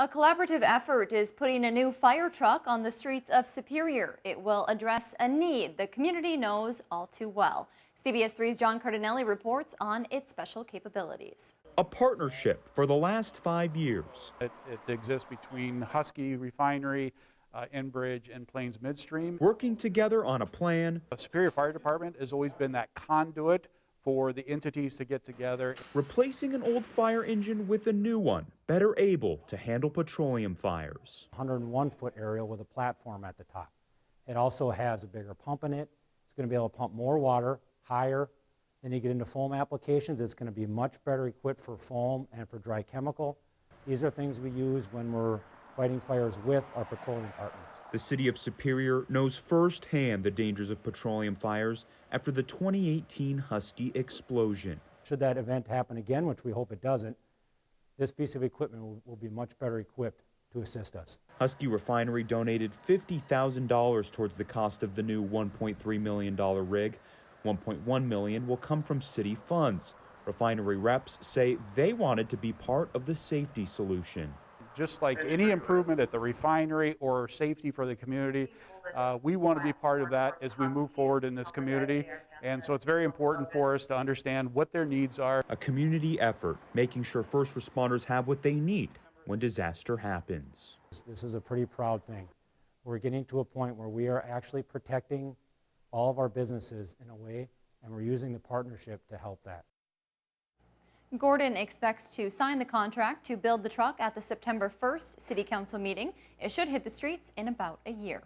A collaborative effort is putting a new fire truck on the streets of Superior. It will address a need the community knows all too well. CBS 3's John Cardinelli reports on its special capabilities. A partnership for the last 5 years. It exists between Husky Refinery, Enbridge, and Plains Midstream. Working together on a plan. The Superior Fire Department has always been that conduit for the entities to get together. Replacing an old fire engine with a new one, better able to handle petroleum fires. 101-foot aerial with a platform at the top. It also has a bigger pump in it. It's going to be able to pump more water, higher. Then you get into foam applications. It's going to be much better equipped for foam and for dry chemical. These are things we use when we're fighting fires with our petroleum partners. The city of Superior knows firsthand the dangers of petroleum fires after the 2018 Husky explosion. Should that event happen again, which we hope it doesn't, this piece of equipment will be much better equipped to assist us. Husky Refinery donated $50,000 towards the cost of the new $1.3 million rig. $1.1 million will come from city funds. Refinery reps say they wanted to be part of the safety solution. Just like any improvement at the refinery or safety for the community, we want to be part of that as we move forward in this community. And so it's very important for us to understand what their needs are. A community effort, making sure first responders have what they need when disaster happens. This is a pretty proud thing. We're getting to a point where we are actually protecting all of our businesses in a way, and we're using the partnership to help that. Gordon expects to sign the contract to build the truck at the September 1st City Council meeting. It should hit the streets in about a year.